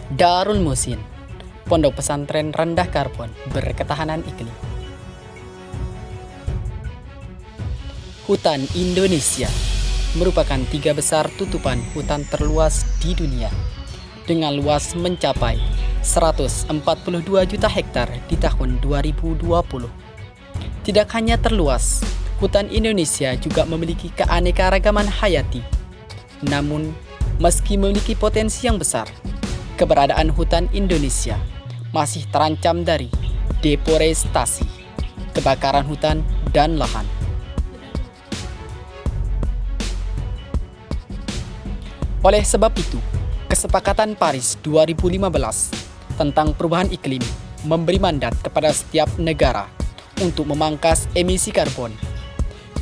Darul Musin, pondok pesantren rendah karbon berketahanan iklim. Hutan Indonesia merupakan 3 besar tutupan hutan terluas di dunia dengan luas mencapai 142 juta hektar di tahun 2020. Tidak hanya terluas, hutan Indonesia juga memiliki keanekaragaman hayati. Namun, meski memiliki potensi yang besar, keberadaan hutan Indonesia masih terancam dari deforestasi, kebakaran hutan, dan lahan. Oleh sebab itu, Kesepakatan Paris 2015 tentang perubahan iklim memberi mandat kepada setiap negara untuk memangkas emisi karbon.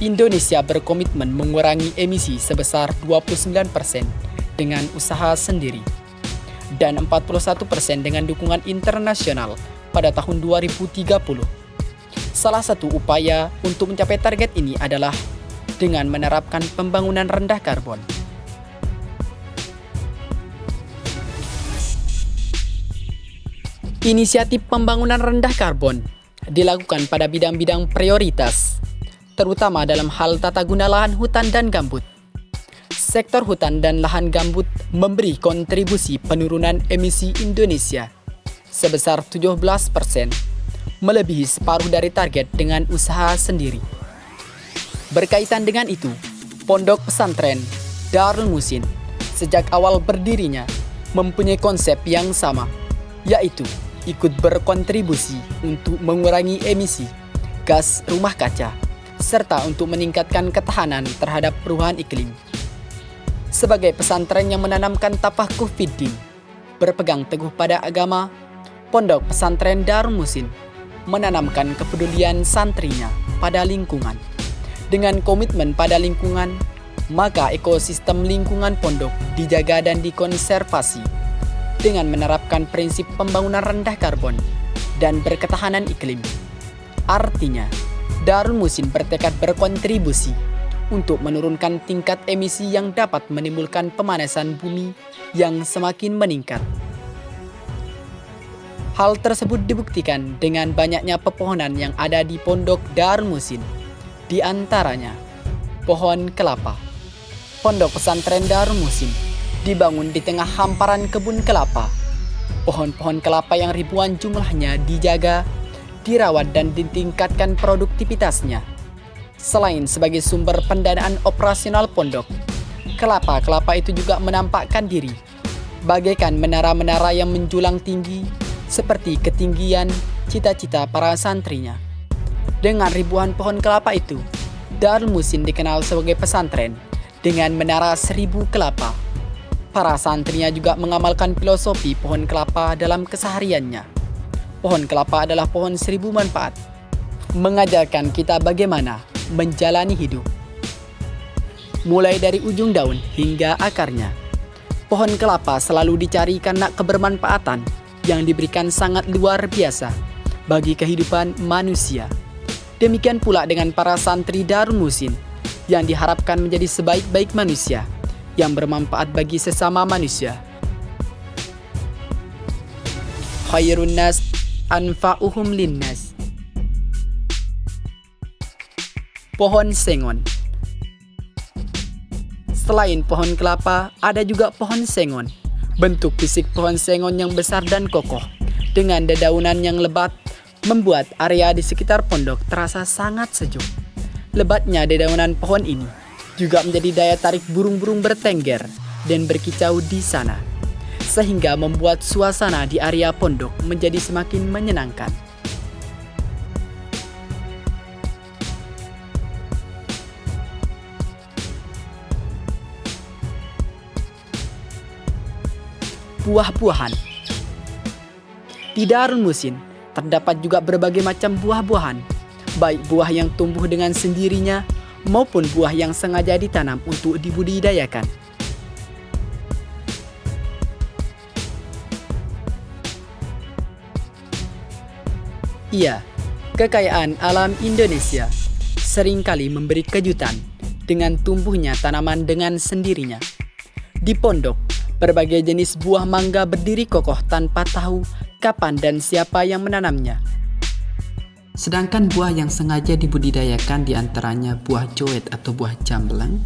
Indonesia berkomitmen mengurangi emisi sebesar 29% dengan usaha sendiri dan 41% dengan dukungan internasional pada tahun 2030. Salah satu upaya untuk mencapai target ini adalah dengan menerapkan pembangunan rendah karbon. Inisiatif pembangunan rendah karbon dilakukan pada bidang-bidang prioritas, terutama dalam hal tata guna lahan hutan dan gambut. Sektor hutan dan lahan gambut memberi kontribusi penurunan emisi Indonesia sebesar 17%, melebihi separuh dari target dengan usaha sendiri. Berkaitan dengan itu, Pondok Pesantren Darul Musin sejak awal berdirinya mempunyai konsep yang sama, yaitu ikut berkontribusi untuk mengurangi emisi gas rumah kaca, serta untuk meningkatkan ketahanan terhadap perubahan iklim. Sebagai pesantren yang menanamkan tafakuh fiddin, berpegang teguh pada agama, Pondok Pesantren Darul Musin menanamkan kepedulian santrinya pada lingkungan. Dengan komitmen pada lingkungan, maka ekosistem lingkungan pondok dijaga dan dikonservasi dengan menerapkan prinsip pembangunan rendah karbon dan berketahanan iklim. Artinya, Darul Musin bertekad berkontribusi untuk menurunkan tingkat emisi yang dapat menimbulkan pemanasan bumi yang semakin meningkat. Hal tersebut dibuktikan dengan banyaknya pepohonan yang ada di Pondok Darul Musin, di antaranya pohon kelapa. Pondok Pesantren Darul Musin dibangun di tengah hamparan kebun kelapa. Pohon-pohon kelapa yang ribuan jumlahnya dijaga, dirawat dan ditingkatkan produktivitasnya. Selain sebagai sumber pendanaan operasional pondok, kelapa-kelapa itu juga menampakkan diri bagaikan menara-menara yang menjulang tinggi seperti ketinggian cita-cita para santrinya. Dengan ribuan pohon kelapa itu, Darul Musin dikenal sebagai pesantren dengan menara 1000 kelapa. Para santrinya juga mengamalkan filosofi pohon kelapa dalam kesehariannya. Pohon kelapa adalah pohon 1000 manfaat, mengajarkan kita bagaimana menjalani hidup. Mulai dari ujung daun hingga akarnya, pohon kelapa selalu dicari karena kebermanfaatan yang diberikan sangat luar biasa bagi kehidupan manusia. Demikian pula dengan para santri Darul Musin yang diharapkan menjadi sebaik-baik manusia yang bermanfaat bagi sesama manusia. Khairun nas anfa'uhum linnas. Pohon sengon. Selain pohon kelapa, ada juga pohon sengon. Bentuk fisik pohon sengon yang besar dan kokoh dengan dedaunan yang lebat membuat area di sekitar pondok terasa sangat sejuk. Lebatnya dedaunan pohon ini juga menjadi daya tarik burung-burung bertengger dan berkicau di sana, sehingga membuat suasana di area pondok menjadi semakin menyenangkan. Buah-buahan. Di Darul Musin terdapat juga berbagai macam buah-buahan, baik buah yang tumbuh dengan sendirinya maupun buah yang sengaja ditanam untuk dibudidayakan. Iya, kekayaan alam Indonesia seringkali memberi kejutan dengan tumbuhnya tanaman dengan sendirinya. Di pondok, Berbagai jenis buah mangga berdiri kokoh tanpa tahu kapan dan siapa yang menanamnya. Sedangkan buah yang sengaja dibudidayakan diantaranya buah joet atau buah jamblang,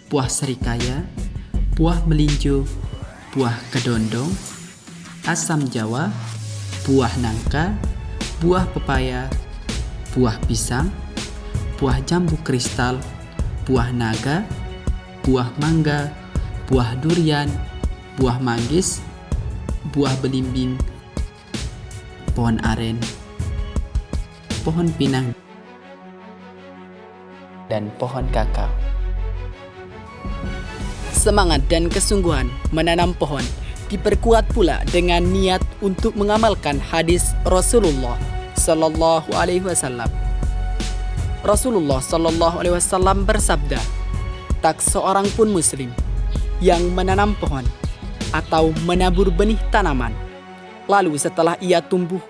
buah serikaya, buah melinjo, buah kedondong, asam jawa, buah nangka, buah pepaya, buah pisang, buah jambu kristal, buah naga, buah mangga, buah durian, buah manggis, buah belimbing, pohon aren, pohon pinang, dan pohon kakao. Semangat dan kesungguhan menanam pohon diperkuat pula dengan niat untuk mengamalkan hadis Rasulullah Sallallahu Alaihi Wasallam. Rasulullah Sallallahu Alaihi Wasallam bersabda, tak seorang pun muslim yang menanam pohon atau menabur benih tanaman, lalu setelah ia tumbuh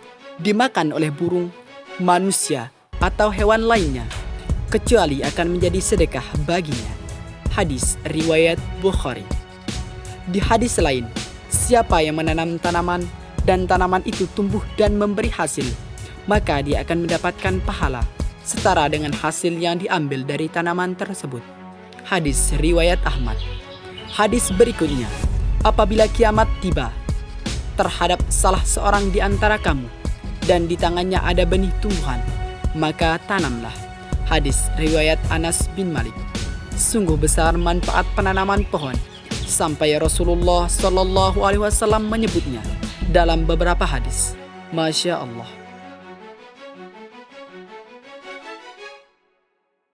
dimakan oleh burung, manusia, atau hewan lainnya, kecuali akan menjadi sedekah baginya. Hadis riwayat Bukhari. Di hadis lain, siapa yang menanam tanaman dan tanaman itu tumbuh dan memberi hasil, maka dia akan mendapatkan pahala setara dengan hasil yang diambil dari tanaman tersebut. Hadis riwayat Ahmad. Hadis berikutnya, apabila kiamat tiba terhadap salah seorang di antara kamu dan di tangannya ada benih tumbuhan, maka tanamlah. Hadis riwayat Anas bin Malik. Sungguh besar manfaat penanaman pohon sampai Rasulullah Sallallahu Alaihi Wasallam menyebutnya dalam beberapa hadis. Masya Allah.